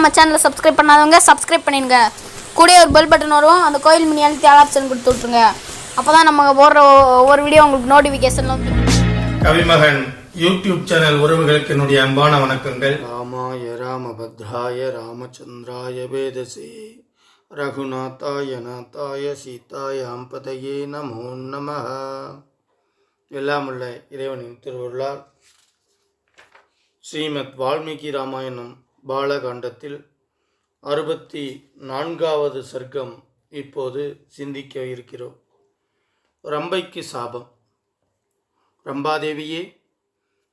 நம்ம சேனலை சப்ஸ்கிரைப் பண்ணாதவங்க சப்ஸ்கிரைப் பண்ணிடுங்க. கூட ஒரு பெல் பட்டன் வரும், அந்த கோயில் மினி அழுத்தி ஆல் ஆப்ஷன் கொடுத்து விட்ருங்க. அப்போ தான் நம்ம போடுற ஒவ்வொரு வீடியோ உங்களுக்கு நோட்டிஃபிகேஷன் வந்து. கவிமகன் யூடியூப் சேனல் உறவுகளுக்கு என்னுடைய அன்பான வணக்கங்கள். ராமாய ராமபத்ராய ராமச்சந்திராய வேதசே ரகுநாத்தாய நாத்தாய சீதாய அம்பதையே நமோ நமஹ. எல்லாமுள்ள இறைவனின் திருவருளால் ஸ்ரீமத் வால்மீகி ராமாயணம் பாலகாண்டத்தில் 64வது சர்க்கம் இப்போது சிந்திக்க இருக்கிறோம். ரம்பைக்கு சாபம். ரம்பாதேவியே,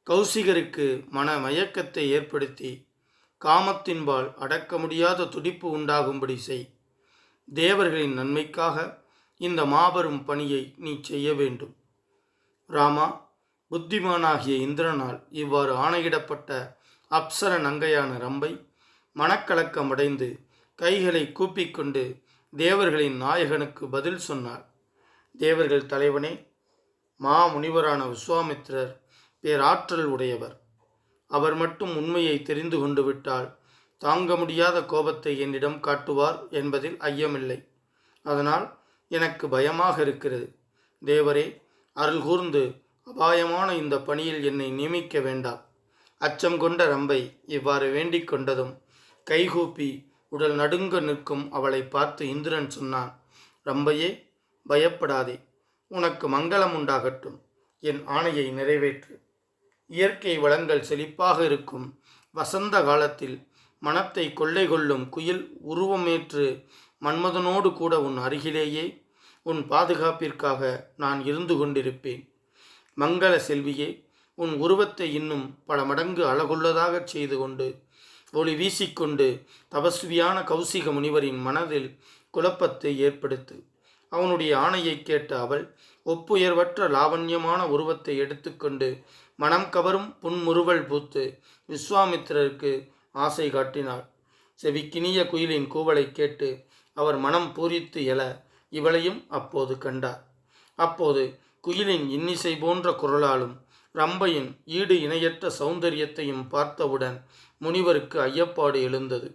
கௌசிகருக்கு மன மயக்கத்தை ஏற்படுத்தி காமத்தின்பால் அடக்க முடியாத துடிப்பு உண்டாகும்படி செய். தேவர்களின் நன்மைக்காக இந்த மாபெரும் பணியை நீ செய்ய வேண்டும். ராமா, புத்திமானாகிய இந்திரனால் இவ்வாறு ஆணையிடப்பட்ட அப்சர நங்கையான ரம்பை மனக்கலக்கமடைந்து கைகளை கூப்பிக்கொண்டு தேவர்களின் நாயகனுக்கு பதில் சொன்னார். தேவர்கள் தலைவனே, முனிவரான விஸ்வாமித்திரர் பேராற்றல் உடையவர். அவர் மட்டும் உண்மையை தெரிந்து கொண்டு விட்டால் தாங்க முடியாத கோபத்தை என்னிடம் காட்டுவார் என்பதில் ஐயமில்லை. அதனால் எனக்கு பயமாக இருக்கிறது. தேவரே, அருள் கூர்ந்து அபாயமான இந்த பணியில் என்னை நியமிக்க வேண்டாம். அச்சம் கொண்ட ரம்பை இவ்வாறு வேண்டிக் கொண்டதும் கைகூப்பி உடல் நடுங்க நிற்கும் அவளை பார்த்து இந்திரன் சொன்னான், ரம்பையே, பயப்படாதே, உனக்கு மங்களம் உண்டாகட்டும். என் ஆணையை நிறைவேற்று. இயற்கை வளங்கள் செழிப்பாக இருக்கும் வசந்த காலத்தில் மனத்தை கொள்ளை கொள்ளும் குயில் உருவமேற்று மன்மதனோடு கூட உன் அருகிலேயே உன் பாதுகாப்பிற்காக நான் இருந்து கொண்டிருப்பேன். மங்கள செல்வியே, உன் உருவத்தை இன்னும் பல மடங்கு அழகுள்ளதாக செய்து கொண்டு ஒளி வீசிக்கொண்டு தபஸ்வியான கௌசிக முனிவரின் மனதில் குழப்பத்தை ஏற்படுத்து. அவனுடைய ஆணையை கேட்ட அவள் ஒப்புயர்வற்ற லாவண்யமான உருவத்தை எடுத்துக்கொண்டு மனம் கவரும் புன்முறுவல் பூத்து விஸ்வாமித்திரருக்கு ஆசை காட்டினாள். செவிக்கினிய குயிலின் கூவலை கேட்டு அவர் மனம் பூரித்து எழ இவளையும் அப்போது கண்டார். அப்போது குயிலின் இன்னிசை போன்ற குரலாலும் ரம்பையின் ஈடு இணையற்ற சௌந்தரியத்தையும் பார்த்தவுடன் முனிவருக்கு ஐயப்பாடு எழுந்தது.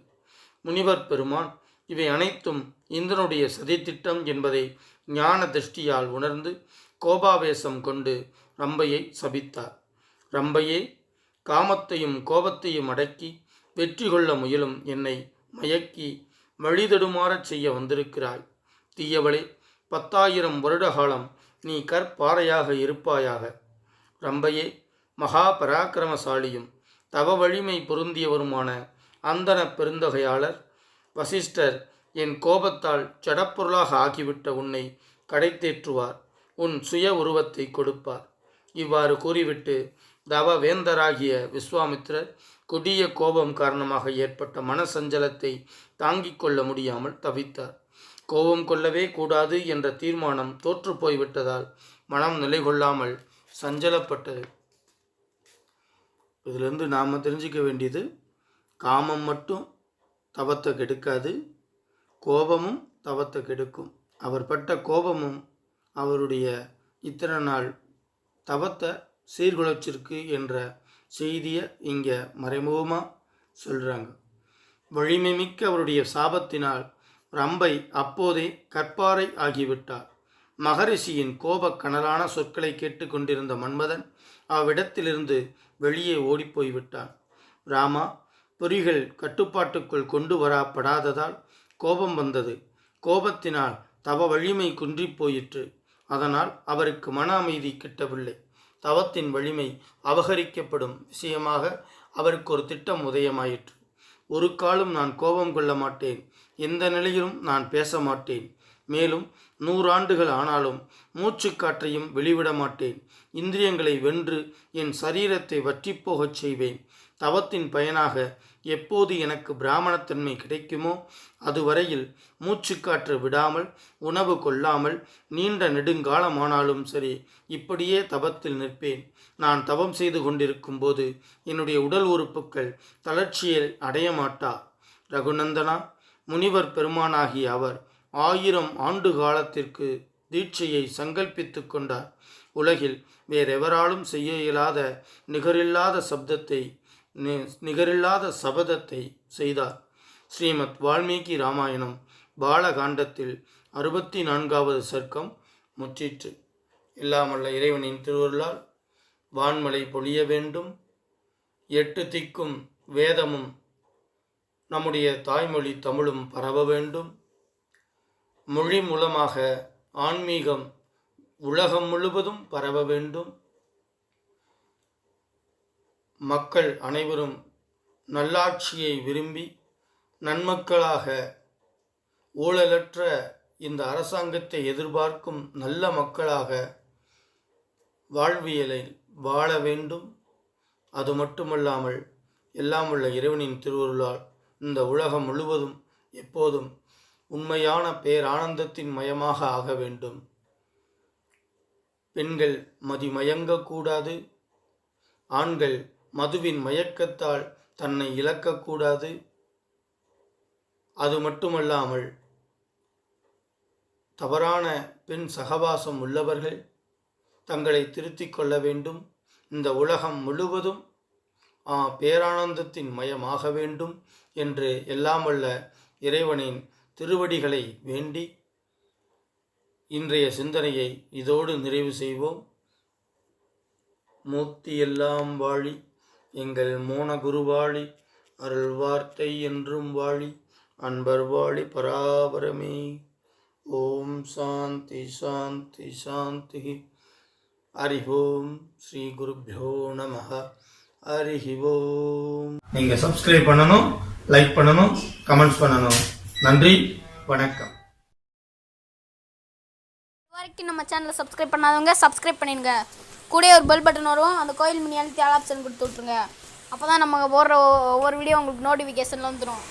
முனிவர் பெருமான் இவை அனைத்தும் இந்திரனுடைய சதித்திட்டம் என்பதை ஞான திருஷ்டியால் உணர்ந்து கோபாவேசம் கொண்டு ரம்பையை சபித்தார். ரம்பையே, காமத்தையும் கோபத்தையும் அடக்கி வெற்றி கொள்ள முயலும் என்னை மயக்கி வழிதடுமாறச் செய்ய வந்திருக்கிறாய். தீயவளே, 10,000 வருட காலம் நீ கற்பாறையாக இருப்பாயாக. ரம்பையே, மகா பராக்கிரமசாலியும் தவ வலிமை பொருந்தியவருமான அந்தன பெருந்தகையாளர் வசிஷ்டர் என் கோபத்தால் ஜடப்பொருளாக ஆகிவிட்ட உன்னை கடைத்தேற்றுவார். உன் சுய உருவத்தை கொடுப்பார். இவ்வாறு கூறிவிட்டு தவ வேந்தராகிய விஸ்வாமித்திரர் கொடிய கோபம் காரணமாக ஏற்பட்ட மனசஞ்சலத்தை தாங்கிக் கொள்ள முடியாமல் தவித்தார். கோபம் கொள்ளவே கூடாது என்ற தீர்மானம் தோற்று போய்விட்டதால் மனம் நிலை கொள்ளாமல் சஞ்சலப்பட்டது. இதிலிருந்து நாம் தெரிஞ்சிக்க வேண்டியது, காமம் மட்டும் தவத்தை கெடுக்காது, கோபமும் தவத்தை கெடுக்கும். அவர் பட்ட கோபமும் அவருடைய இத்தனை நாள் தவத்தை சீர்குலைச்சிருக்கு என்ற செய்தியை இங்கே மறைமுகமாக சொல்கிறாங்க. வலிமை மிக்க அவருடைய சாபத்தினால் ரம்பை அப்போதே கற்பாறை ஆகிவிட்டார். மகரிஷியின் கோபக்கனலான சொற்களை கேட்டுக்கொண்டிருந்த மன்மதன் அவ்விடத்திலிருந்து வெளியே ஓடிப்போய்விட்டான். ராமா, பொறிகள் கட்டுப்பாட்டுக்குள் கொண்டு வரப்படாததால் கோபம் வந்தது. கோபத்தினால் தவ வலிமை குன்றி போயிற்று. அதனால் அவருக்கு மன அமைதி கிட்டவில்லை. தவத்தின் வலிமை அபகரிக்கப்படும் விஷயமாக அவருக்கு ஒரு திட்டம் உதயமாயிற்று. ஒரு காலம் நான் கோபம் கொள்ள மாட்டேன், எந்த நிலையிலும் நான் பேச மாட்டேன், மேலும் 100 ஆண்டுகள் ஆனாலும் மூச்சு காற்றையும் வெளிவிட மாட்டேன். இந்திரியங்களை வென்று என் சரீரத்தை வற்றிப்போகச் செய்வேன். தவத்தின் பயனாக எப்போது எனக்கு பிராமணத்தன்மை கிடைக்குமோ அதுவரையில் மூச்சுக்காற்று விடாமல் உணவு கொள்ளாமல் நீண்ட நெடுங்காலமானாலும் சரி இப்படியே தவத்தில் நிற்பேன். நான் தவம் செய்து கொண்டிருக்கும் போது என்னுடைய உடல் உறுப்புகள் தளர்ச்சியை அடைய மாட்டா. ரகுநந்தனா, முனிவர் பெருமானாகிய அவர் 1000 ஆண்டு காலத்திற்கு தீட்சையை சங்கல்பித்து கொண்டார். உலகில் வேறெவராலும் செய்ய இயலாத நிகரில்லாத சபதத்தை செய்தார். ஸ்ரீமத் வால்மீகி ராமாயணம் பாலகாண்டத்தில் 64வது சர்க்கம் முற்றிற்று. எல்லாமல்ல இறைவனின் திருவருளால் வான்மலை பொழிய வேண்டும். 8 திக்கும் வேதமும் நம்முடைய தாய்மொழி தமிழும் பரவ வேண்டும். மொழி மூலமாக ஆன்மீகம் உலகம் முழுவதும் பரவ வேண்டும். மக்கள் அனைவரும் நல்லாட்சியை விரும்பி நன்மக்களாக ஊழலற்ற இந்த அரசாங்கத்தை எதிர்பார்க்கும் நல்ல மக்களாக வாழ்வியலை வாழ வேண்டும். அது மட்டுமல்லாமல் எல்லாம் உள்ள இறைவனின் திருவருளால் இந்த உலகம் முழுவதும் எப்போதும் உண்மையான பேரானந்தத்தின் மயமாக ஆக வேண்டும். பெண்கள் மதிமயங்கக்கூடாது. ஆண்கள் மதுவின் மயக்கத்தால் தன்னை இழக்கக்கூடாது. அது மட்டுமல்லாமல் தவறான பெண் சகவாசம் உள்ளவர்கள் தங்களை திருத்திக் கொள்ள வேண்டும். இந்த உலகம் முழுவதும் பேரானந்தத்தின் மயமாக வேண்டும் என்று எல்லாம் வல்ல இறைவனின் திருவடிகளை வேண்டி இன்றைய சிந்தனையை இதோடு நிறைவு செய்வோம். மூர்த்தி எல்லாம் வாழி, எங்கள் மோன குருவாழி, அருள் வார்த்தை என்றும் வாழி, அன்பர் வாழி பராபரமே. ஓம் சாந்தி சாந்தி சாந்தி. ஹரி ஓம். ஸ்ரீ குருப்யோ நமஹ. ஹரி ஓம். நீங்க சப்ஸ்கிரைப் பண்ணணும், லைக் பண்ணணும், கமெண்ட்ஸ் பண்ணணும். நன்றி, வணக்கம். வரைக்கும் நம்ம சேனலை சப்ஸ்கிரைப் பண்ணாதவங்க சப்ஸ்கிரைப் பண்ணிடுங்க. கூடவே ஒரு பெல் பட்டன் வரும், அந்த கோயில் மினி அழுத்தி ஆல் ஆப்ஷன் கொடுத்து விட்ருங்க. அப்போ தான் நம்ம போடுற ஒவ்வொரு வீடியோ உங்களுக்கு நோட்டிஃபிகேஷனில் வந்துடும்.